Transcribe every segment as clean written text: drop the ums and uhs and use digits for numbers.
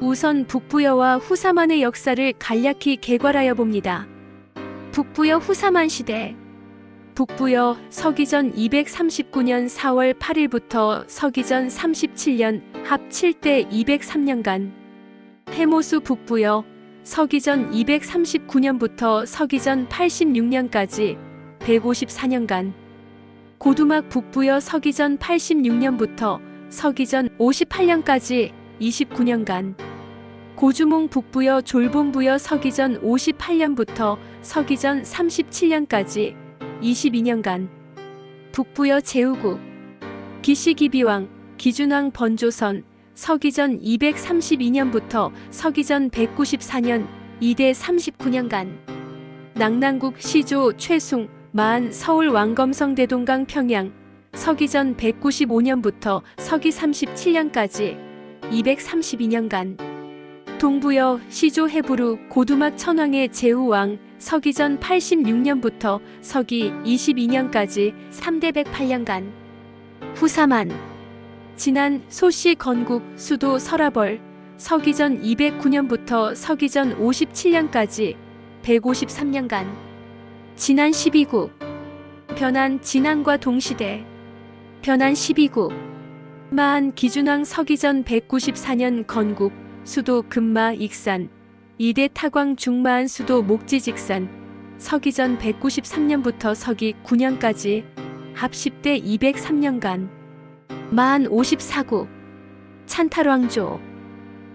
우선 북부여와 후사만의 역사를 간략히 개괄하여 봅니다. 북부여 후사만 시대. 북부여 서기전 239년 4월 8일부터 서기전 37년 합 7대 203년간. 해모수 북부여 서기전 239년부터 서기전 86년까지 154년간. 고두막 북부여 서기전 86년부터 서기전 58년까지 29년간. 고주몽 북부여 졸본부여 서기전 58년부터 서기전 37년까지 22년간. 북부여 제후국 기시기비왕 기준왕 번조선 서기전 232년부터 서기전 194년 2대 39년간. 낙랑국 시조 최숭 마안 서울 왕검성 대동강 평양 서기전 195년부터 서기 37년까지 232년간. 동부여 시조 헤브루 고두막 천황의 제후왕 서기전 86년부터 서기 22년까지 3대 108년간. 후사만 진안 소시 건국 수도 설아벌 서기전 209년부터 서기전 57년까지 153년간. 진안 12국 변한 진안과 동시대. 변한 12국 마안 기준왕 서기전 194년 건국 수도 금마 익산 2대 타광 중마안 수도 목지직산 서기전 193년부터 서기 9년까지 합 10대 203년간. 마안 54국 찬탈왕조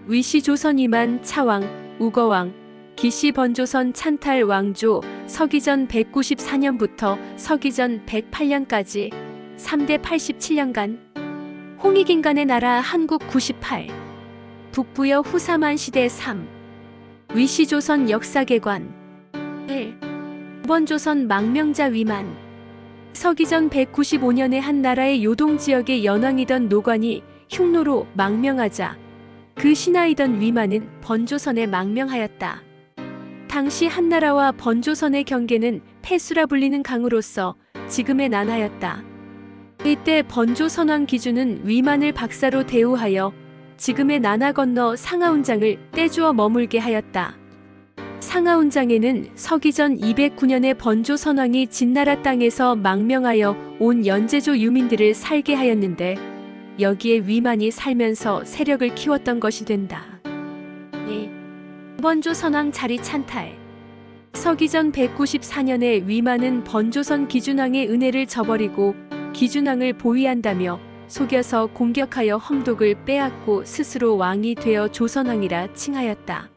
위시조선 이만 차왕 우거왕 기시번조선 찬탈왕조 서기전 194년부터 서기전 108년까지 3대 87년간. 홍익인간의 나라 한국 98. 북부여 후사만 시대 3. 위시조선 역사개관 1. 번조선 망명자 위만. 서기전 195년에 한 나라의 요동지역의 연왕이던 노관이 흉노로 망명하자 그 신하이던 위만은 번조선에 망명하였다. 당시 한나라와 번조선의 경계는 폐수라 불리는 강으로서 지금의 난하였다. 이때 번조선왕 기준은 위만을 박사로 대우하여 지금의 난하 건너 상하운장을 떼주어 머물게 하였다. 상하운장에는 서기전 209년에 번조선왕이 진나라 땅에서 망명하여 온 연제조 유민들을 살게 하였는데 여기에 위만이 살면서 세력을 키웠던 것이 된다. 2. 번조선왕 자리 찬탈. 서기전 194년에 위만은 번조선 기준왕의 은혜를 저버리고 기준왕을 보위한다며 속여서 공격하여 험독을 빼앗고 스스로 왕이 되어 조선왕이라 칭하였다.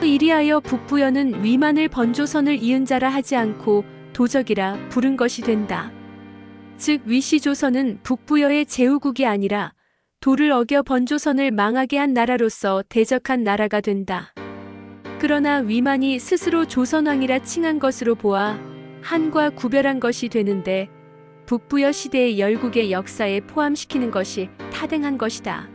이리하여 북부여는 위만을 번조선을 이은 자라 하지 않고 도적이라 부른 것이 된다. 즉 위시조선은 북부여의 제후국이 아니라 도를 어겨 번조선을 망하게 한 나라로서 대적한 나라가 된다. 그러나 위만이 스스로 조선왕이라 칭한 것으로 보아 한과 구별한 것이 되는데 북부여 시대의 열국의 역사에 포함시키는 것이 타당한 것이다.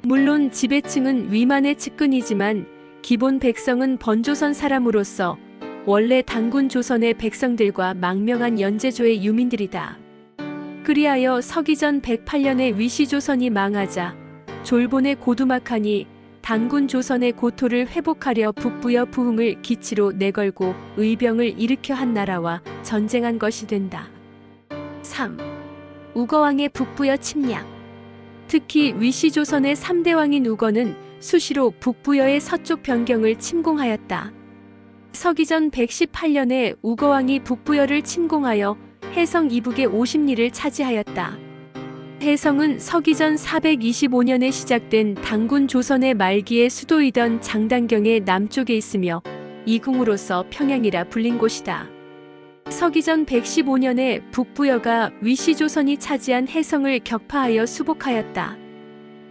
물론 지배층은 위만의 측근이지만 기본 백성은 번조선 사람으로서 원래 단군 조선의 백성들과 망명한 연제조의 유민들이다. 그리하여 서기전 108년에 위시조선이 망하자 졸본의 고두막하니 단군 조선의 고토를 회복하려 북부여 부흥을 기치로 내걸고 의병을 일으켜 한 나라와 전쟁한 것이 된다. 3. 우거왕의 북부여 침략. 특히 위시조선의 3대 왕인 우거는 수시로 북부여의 서쪽 변경을 침공하였다. 서기전 118년에 우거왕이 북부여를 침공하여 해성 이북의 50리를 차지하였다. 해성은 서기전 425년에 시작된 단군 조선의 말기의 수도이던 장단경의 남쪽에 있으며 이궁으로서 평양이라 불린 곳이다. 서기전 115년에 북부여가 위시조선이 차지한 해성을 격파하여 수복하였다.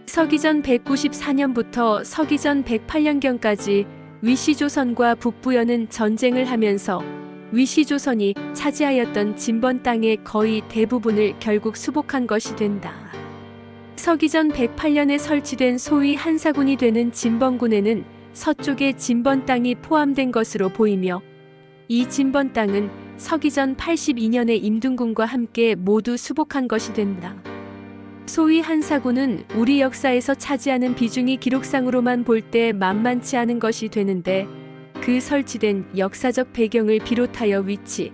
서기전 194년부터 서기전 108년경까지 위시조선과 북부여는 전쟁을 하면서 위시조선이 차지하였던 진번 땅의 거의 대부분을 결국 수복한 것이 된다. 서기전 108년에 설치된 소위 한사군이 되는 진번군에는 서쪽의 진번 땅이 포함된 것으로 보이며 이 진번 땅은 서기전 82년에 임둔군과 함께 모두 수복한 것이 된다. 소위 한사군은 우리 역사에서 차지하는 비중이 기록상으로만 볼 때 만만치 않은 것이 되는데 그 설치된 역사적 배경을 비롯하여 위치,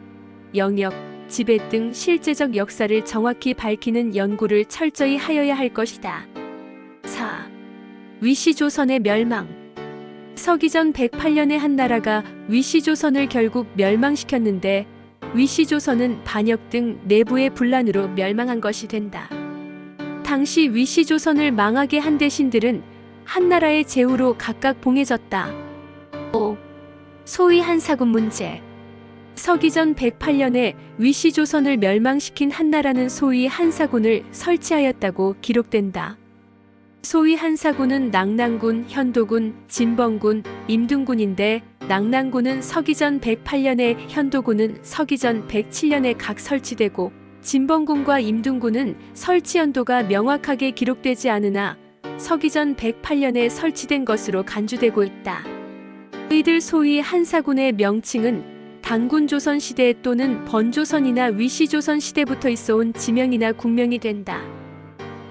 영역, 지배 등 실제적 역사를 정확히 밝히는 연구를 철저히 하여야 할 것이다. 4. 위시조선의 멸망. 서기전 108년에 한나라가 위시조선을 결국 멸망시켰는데 위시조선은 반역 등 내부의 분란으로 멸망한 것이 된다. 당시 위시조선을 망하게 한 대신들은 한나라의 제후로 각각 봉해졌다. 5. 소위 한사군 문제. 서기전 108년에 위시조선을 멸망시킨 한나라는 소위 한사군을 설치하였다고 기록된다. 소위 한사군은 낙랑군, 현도군, 진번군, 임둔군인데 낙랑군은 서기전 108년에, 현도군은 서기전 107년에 각 설치되고 진번군과 임둔군은 설치 연도가 명확하게 기록되지 않으나 서기전 108년에 설치된 것으로 간주되고 있다. 이들 소위 한사군의 명칭은 단군조선 시대 또는 번조선이나 위시조선 시대부터 있어온 지명이나 국명이 된다.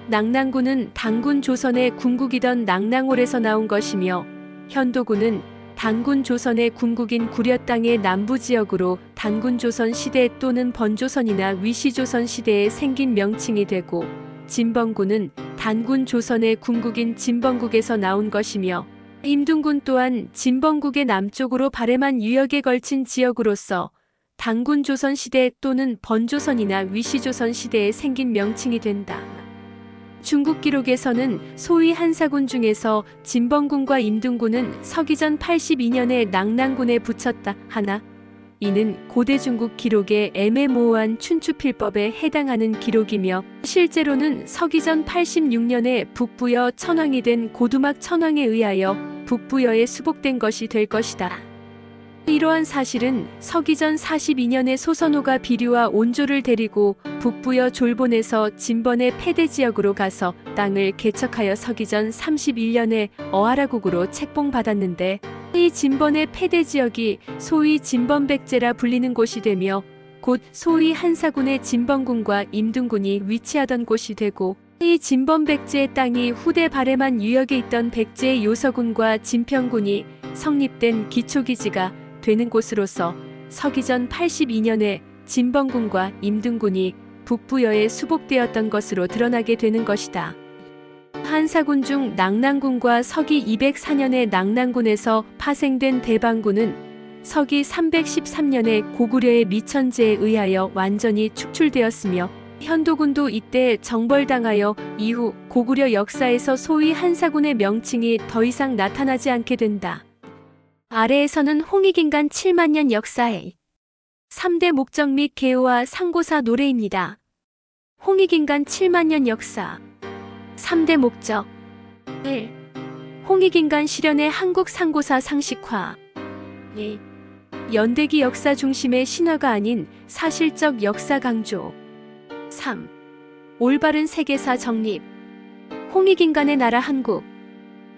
낙랑군은 단군조선의 궁국이던 낙랑홀에서 나온 것이며 현도군은 단군조선의 궁국인 구려 땅의 남부지역으로 단군조선 시대 또는 번조선이나 위시조선 시대에 생긴 명칭이 되고 진번군은 단군조선의 궁국인 진번국에서 나온 것이며 임둔군 또한 진번국의 남쪽으로 발해만 유역에 걸친 지역으로서 단군조선 시대 또는 번조선이나 위시조선 시대에 생긴 명칭이 된다. 중국 기록에서는 소위 한사군 중에서 진번군과 임둔군은 서기전 82년에 낙랑군에 붙였다 하나 이는 고대 중국 기록의 애매모호한 춘추필법에 해당하는 기록이며 실제로는 서기전 86년에 북부여 천황이 된 고두막 천황에 의하여 북부여에 수복된 것이 될 것이다. 이러한 사실은 서기전 42년에 소선호가 비류와 온조를 데리고 북부여 졸본에서 진번의 폐대지역으로 가서 땅을 개척하여 서기전 31년에 어하라국으로 책봉받았는데 이 진번의 폐대지역이 소위 진번백제라 불리는 곳이 되며 곧 소위 한사군의 진번군과 임둔군이 위치하던 곳이 되고 이 진번백제의 땅이 후대 발해만 유역에 있던 백제의 요서군과 진평군이 성립된 기초기지가 되는 곳으로서 서기전 82년에 진번군과 임둔군이 북부여에 수복되었던 것으로 드러나게 되는 것이다. 한사군 중 낙랑군과 서기 204년에 낙랑군에서 파생된 대방군은 서기 313년에 고구려의 미천제에 의하여 완전히 축출되었으며 현도군도 이때 정벌당하여 이후 고구려 역사에서 소위 한사군의 명칭이 더 이상 나타나지 않게 된다. 아래에서는 홍익인간 7만년 역사의 3대 목적 및 개요와 상고사 노래입니다. 홍익인간 7만년 역사 3대 목적 1. 홍익인간 실현의 한국 상고사 상식화 2. 연대기 역사 중심의 신화가 아닌 사실적 역사 강조 3. 올바른 세계사 정립 홍익인간의 나라 한국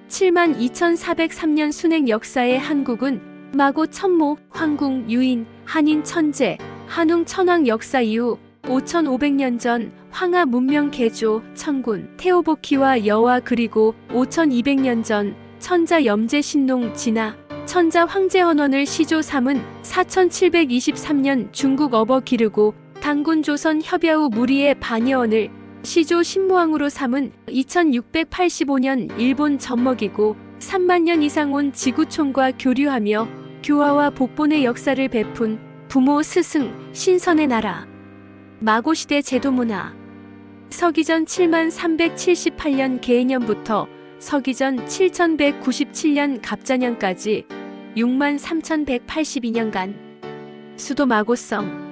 72,403년 순행 역사의 한국은 마고 천모, 황궁, 유인, 한인 천재, 한웅 천황 역사 이후 5,500년 전 황하 문명 개조, 천군, 태오보키와 여와 그리고 5,200년 전 천자 염제 신농 진화, 천자 황제 헌원을 시조 삼은 4,723년 중국 어버 기르고 단군 조선 협야후 무리의 반여원을 시조 신무왕으로 삼은 2685년 일본 젖먹이고 3만 년 이상 온 지구촌과 교류하며 교화와 복본의 역사를 베푼 부모 스승 신선의 나라 마고시대 제도문화 서기전 7만 378년 개해년부터 서기전 7197년 갑자년까지 6만 3182년간 수도 마고성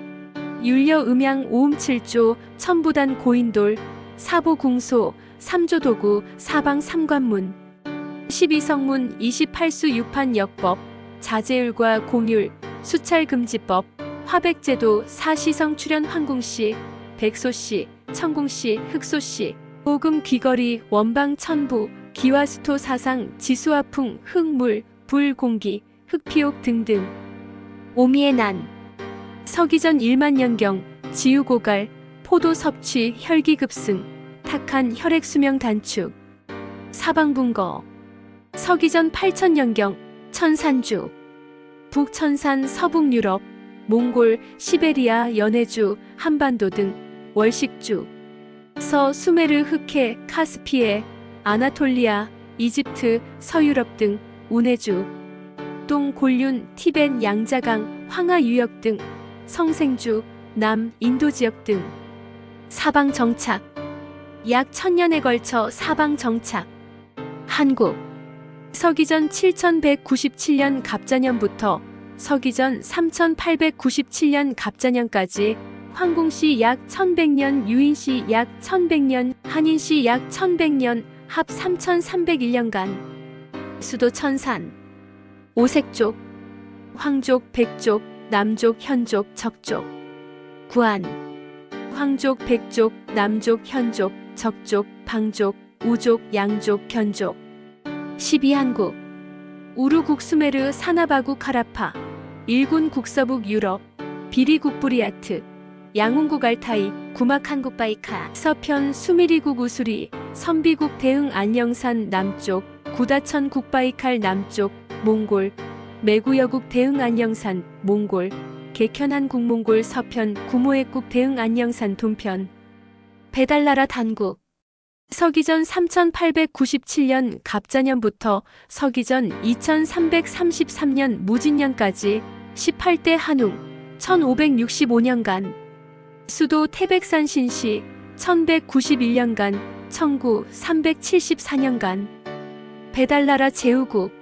율려 음양 오음칠조 천부단 고인돌 사보궁소 삼조도구 사방 삼관문 12성문 28수 유판 역법 자제율과 공율 수찰금지법 화백제도 사시성 출현 황궁시 백소시 청궁시 흑소시 오금 귀거리 원방 천부 기와수토 사상 지수화풍 흙물 불공기 흑피옥 등등 오미의 난 서기전 1만 년경 지우고갈 포도 섭취 혈기급승 탁한 혈액수명 단축. 사방분거. 서기전 8000년경 천산주. 북천산 서북유럽, 몽골, 시베리아, 연해주, 한반도 등 월식주. 서 수메르, 흑해, 카스피해, 아나톨리아, 이집트, 서유럽 등 운해주. 동 곤륜, 티벳, 양자강, 황하 유역 등 성생주, 남 인도 지역 등. 사방 정착. 약 1000년에 걸쳐 사방 정착. 한국. 서기전 7197년 갑자년부터 서기전 3897년 갑자년까지 황궁시 약 1100년, 유인시 약 1100년, 한인시 약 1100년, 합 3301년간. 수도 천산. 오색족. 황족, 백족, 남족, 현족, 적족. 구안. 황족, 백족, 남족, 현족, 적족, 방족, 우족, 양족, 견족. 12한국. 우루국, 수메르, 사나바국, 카라파. 일군 국서북 유럽. 비리국, 부리아트. 양운국, 알타이. 구막, 한국, 바이카. 서편, 수미리국, 우수리. 선비국, 대흥, 안녕산 남쪽. 구다천, 국바이칼 남쪽. 몽골. 매구여국, 대흥, 안녕산 몽골. 객현한 국몽골 서편. 구모액국, 대흥, 안녕산 동편. 배달나라 단국. 서기전 3897년 갑자년부터 서기전 2333년 무진년까지 18대 한웅 1565년간. 수도 태백산 신시 1191년간 청구 374년간. 배달나라 제후국.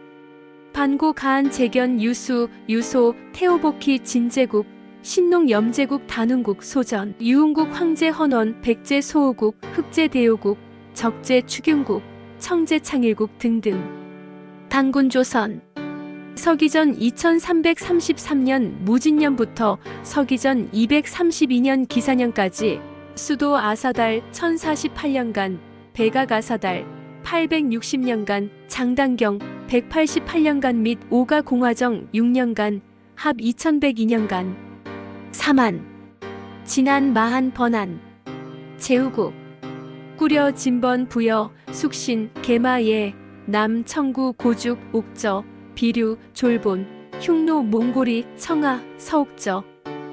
반고, 가한, 재견, 유수, 유소, 태오복희, 진제국, 신농, 염제국, 단흥국, 소전, 유흥국, 황제, 헌원, 백제, 소호국, 흑제, 대요국, 적제, 추균국, 청제, 창일국 등등. 단군조선. 서기전 2333년 무진년부터 서기전 232년 기사년까지 수도 아사달 1048년간, 백악아사달 860년간, 장단경 188년간 및 오가공화정 6년간, 합 2102년간. 사만. 진안, 마한, 번안. 제후국. 꾸려, 진번, 부여, 숙신, 개마예, 남, 청구, 고죽, 옥저, 비류, 졸본, 흉노, 몽골이, 청하, 서옥저,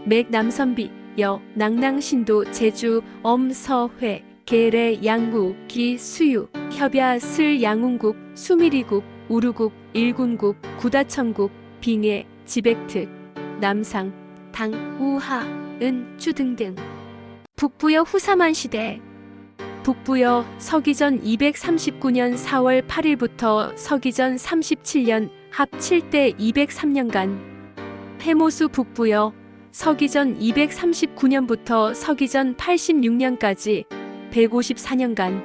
맥, 남선비, 여, 낭낭, 신도, 제주, 엄, 서회, 계래, 양구, 기, 수유, 협야, 슬, 양운국, 수미리국, 우루국, 일군국, 구다천국, 빙해, 지백특, 남상, 당, 우하, 은, 주 등등. 북부여 후사만 시대. 북부여 서기전 239년 4월 8일부터 서기전 37년 합 7대 203년간. 해모수 북부여 서기전 239년부터 서기전 86년까지 154년간.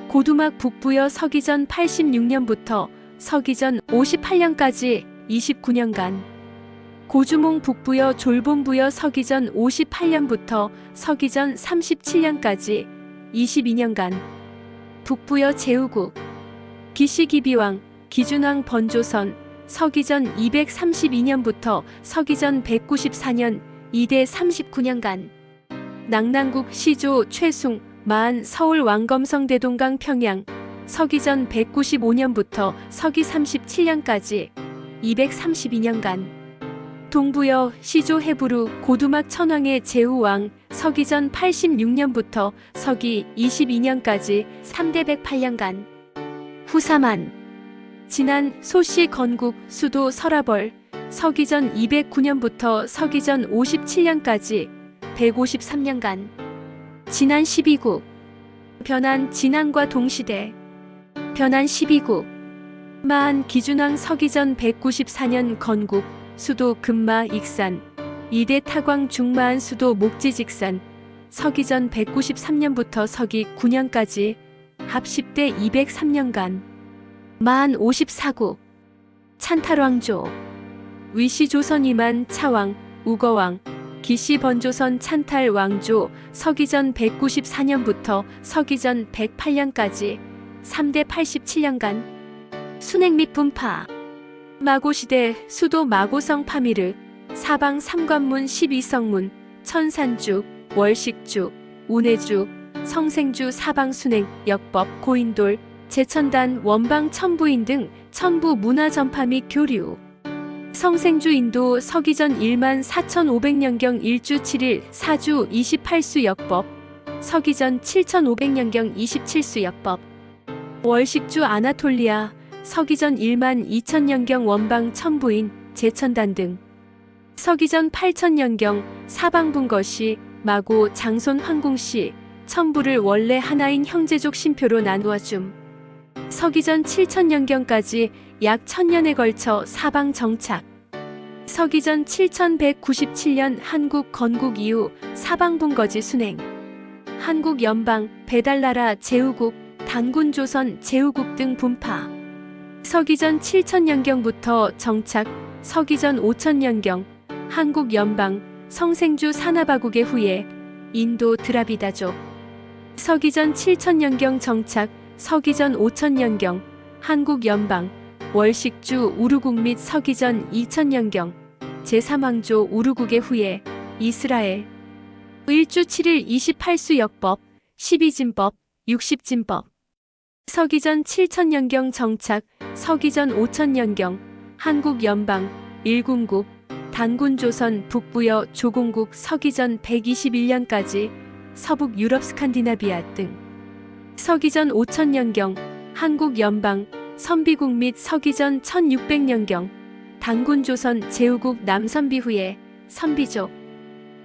고두막 북부여 서기전 86년부터 서기전 58년까지 29년간. 고주몽 북부여 졸본부여 서기전 58년부터 서기전 37년까지 22년간. 북부여 제후국. 기시기비왕, 기준왕, 번조선, 서기전 232년부터 서기전 194년 2대 39년간. 낭낭국, 시조, 최숭, 마안, 서울, 왕검성, 대동강, 평양, 서기전 195년부터 서기 37년까지 232년간. 동부여 시조, 해부루, 고두막, 천황의 제후왕, 서기전 86년부터 서기 22년까지 3대 108년간. 후사만. 진안, 소시, 건국, 수도, 설아벌, 서기전 209년부터 서기전 57년까지 153년간. 진안 12국. 변안, 진안과 동시대. 변안 12국. 마안, 기준왕, 서기전 194년 건국, 수도 금마, 익산, 이대 타광, 중마안, 수도 목지직산, 서기전 193년부터 서기 9년까지 합 10대 203년간. 마안 54국. 찬탈왕조. 위시조선, 이만, 차왕, 우거왕, 기시, 번조선, 찬탈 왕조, 서기전 194년부터 서기전 108년까지 3대 87년간. 순행 및 분파. 마고시대. 수도 마고성, 파미르, 사방 3관문 12성문, 천산주, 월식주, 운해주, 성생주 사방순행, 역법, 고인돌, 제천단, 원방 천부인 등 천부 문화 전파 및 교류. 성생주 인도 서기전 14,500년경 1주 7일 4주 28수 역법, 서기전 7,500년경 27수 역법. 월식주 아나톨리아, 서기전 12,000년경 원방 천부인, 제천단 등. 서기전 8,000년경 사방분거시, 마고, 장손 황궁시, 천부를 원래 하나인 형제족 신표로 나누어 줌. 서기전 7,000년경까지 약 1000년에 걸쳐 사방 정착. 서기전 7197년 한국 건국 이후 사방분거지 순행. 한국 연방, 배달나라 제후국, 단군조선 제후국 등 분파. 서기전 7000년경부터 정착, 서기전 5000년경, 한국 연방, 성생주 사나바국의 후예, 인도 드라비다족. 서기전 7000년경 정착, 서기전 5000년경, 한국 연방, 월식주 우르국 및 서기전 2000년경, 제3왕조 우르국의 후예, 이스라엘. 1주 7일 28수 역법, 12진법, 60진법. 서기전 7000년경 정착, 서기전 5000년경, 한국 연방, 일군국, 단군조선 북부여 조공국 서기전 121년까지 서북 유럽 스칸디나비아 등. 서기전 5000년경, 한국 연방, 선비국 및 서기전 1600년경, 단군조선 제후국 남선비 후에 선비족.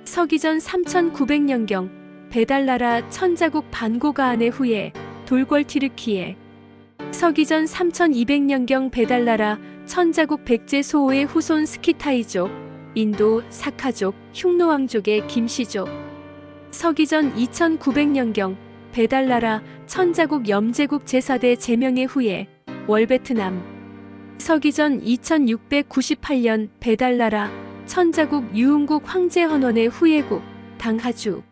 서기전 3900년경, 배달나라 천자국 반고가안의 후에 돌궐 튀르키예. 서기전 3200년경 배달나라 천자국 백제 소호의 후손 스키타이족, 인도 사카족, 흉노왕족의 김씨족. 서기전 2900년경 배달나라 천자국 염제국 제4대 제명의 후예, 월베트남. 서기전 2698년 배달나라 천자국 유흥국 황제헌원의 후예국, 당하주.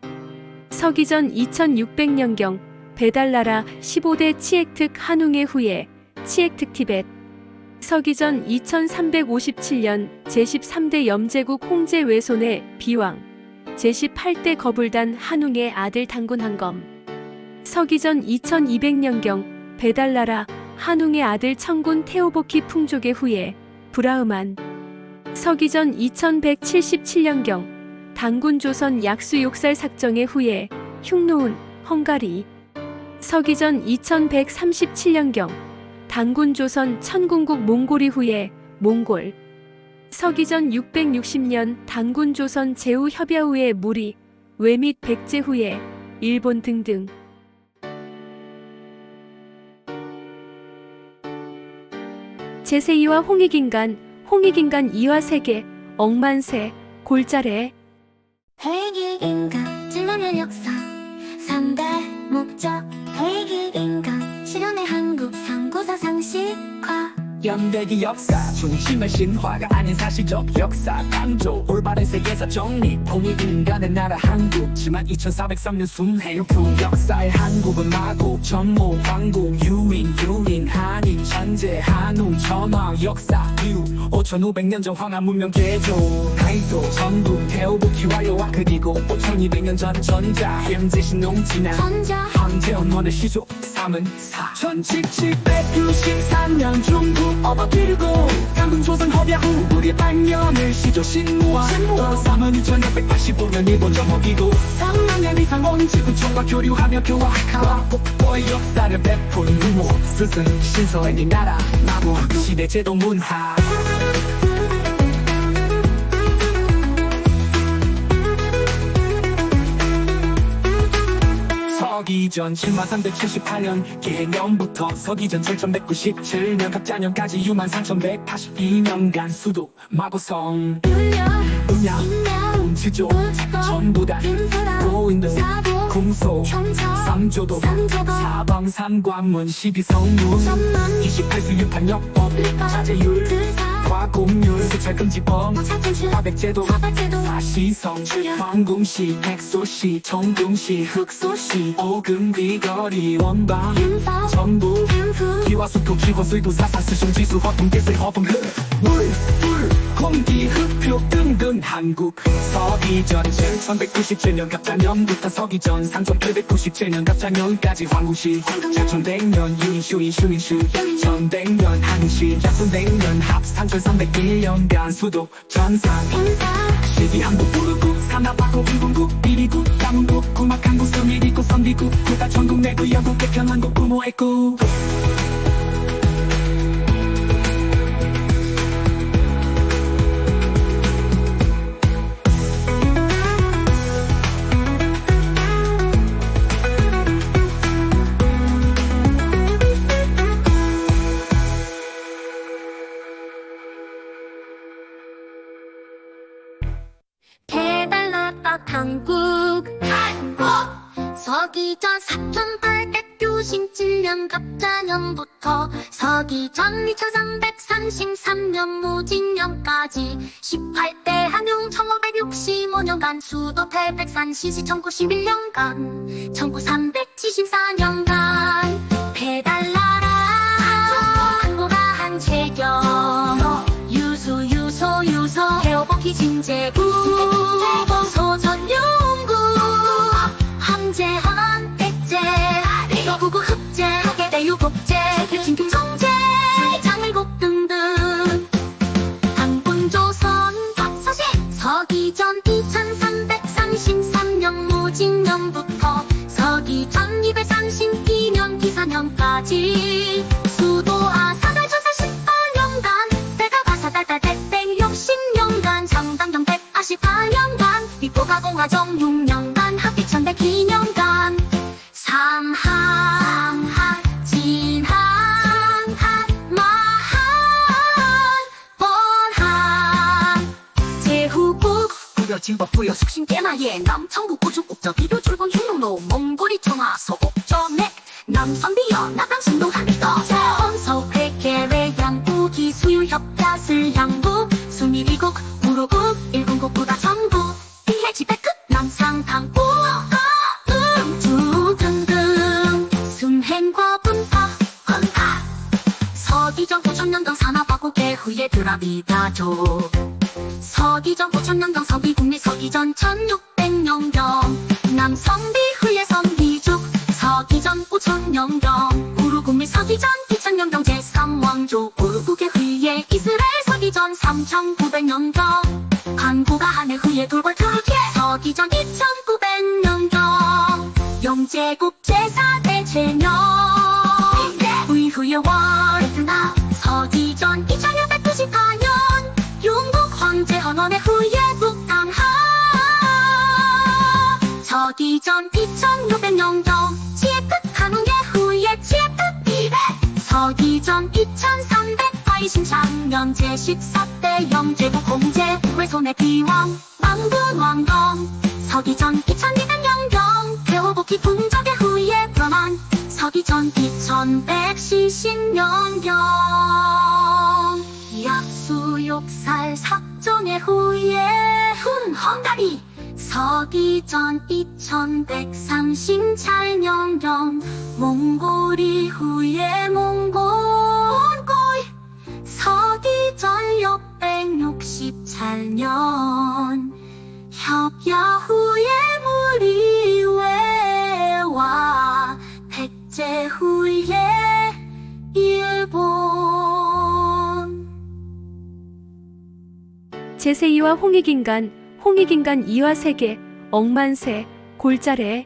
서기전 2600년경 배달나라 15대 치액특 한웅의 후예, 치액특 티벳. 서기전 2357년 제13대 염제국 홍제 외손의 비왕, 제18대 거불단 한웅의 아들 단군한검. 서기전 2200년경 배달나라 한웅의 아들 청군 테오보키 풍족의 후예, 브라흐만. 서기전 2177년경 단군조선 약수 욕살 삭정의 후예, 흉노운, 헝가리. 서기전 2137년경 단군조선 천군국 몽골이 후예, 몽골. 서기전 660년 단군조선 제후 협야 후에 무리, 외 및 백제 후에 일본 등등. 제세이와 홍익인간, 홍익인간 이화 세계, 억만세, 골자래. 회기인간 질문의 역사 3대 목적 회기인간 실현의 한국 상고사 상식화 연대기 역사 중심의 신화가 아닌 사실적 역사 강조 올바른 세계사 정리 홍익인간의 나라 한국 지만 2403년 순회 그 역사의 한국은 마고 전모 황국 유인 한인 천재 한웅 천왕 역사 이후 5500년 전 황하 문명 개조 가이도 전국 태오부키 완료와 그리고 5200년 전 전자 현재 신농진화 전자 황제언원의 시조 3은 4 1793년 중국 업어들고 강군조선 협야 후 우리의 발명을 시조 신무화 3은 2685년 일본 정복이고 3년 이상 온 지구촌과 교류하며 교화하와 복보의 역사를 베푼 무모 스승 신서의 이 나라 마부 시대 제도 문화 서기전 7378년 개년부터 서기전 7197년 갑자년까지 63,182년간 수도 마고성 음양 운치조 전부 다 고인도 궁소 삼조도 사방 삼관문 12성문 28수 유판역법 자제율 과공률 수찰금지법 화백제도 사시성 황궁시 백소시 정궁시 흑소시 오금귀거리 원방 전부 기와수도 기호수도 사사스숑 지수 허풍 기술 허풍 물 공기 흡표 한류 등등 한국 서기전 1197년 갑자년부터 서기전 상종 897년 갑자년까지 황후시 제천백년 유인슈 천백년 한시 약손백년 합상천 301년간 수도 전상 시기 한국 부르국 산하바고 일본국 비리국 남국 구막 한국 서미리국 선비국 국가 전국 내부 영국 백현한국 부모했국 배달나라 한국 서기전 4897년 갑자년부터 서기전 2333년 무진년까지 18대 한용 1565년간 수도 태백산 시시 1091년간 1974년간 배달나라 한국아 한채경 유소 개오복희 진제구 소전용구 함재한 백제 여구구 흑제 대유복제 진통성제 장일곡 등등 당분조선 박서시 서기전 2333년 무진년부터 서기전 232년 기사년까지 수도 아사달 전사 18년간 대가 가사달달 대백 60년간 상당경 148년간 비포가 공화정 6년간 합비 1102년간 삼한 진한 마한 번한 제후국 부여 진법 부여 숙신 깨나예 남청국 고축국저 비교 출본 흉농로 몽골이 청하 소옥점액 남선비여 나당 신동 한비떠 헌서 회계외 양부 기수유 협야슬 양부 수미리국 우루국 일본국 부가 전부 비해 지배끝 남상 당부 음주 등등 순행과 분파 건파 서기전 9천년경 산하바고 개후에 드라비다족 서기전 9천년경 서기국리 서기전 1600년경 남성비 후에 성비죽 서기전 5천년경 우루국리 서기전 2000년경 제3왕족 우루국의 후에 이스라엘 서기전 3900년경 한국아 한해 후에 돌궐 트루키에 서기전 2900년경 영제국 제4대 제명 이후에 월 서기전 2694년 용국 황제 헌원의 후에 북당하 서기전 2600년경 지혜끝 한웅의 후에 지혜끝 200 서기전 2380장년 제14대 영제국 공제 외손의 비왕 망군왕경 서기전 2200년경 개호복희 궁적의 후에 변한 서기전 2170년경 약수욕살 삭정의 후에 훈헌다리 서기전 2138년경 몽골이 후에 몽골고이 서기전 668년 협야 후에 무리외와 백제 후에 일본 제세2와 홍익인간, 홍익인간 2와 세계, 억만세, 골자래,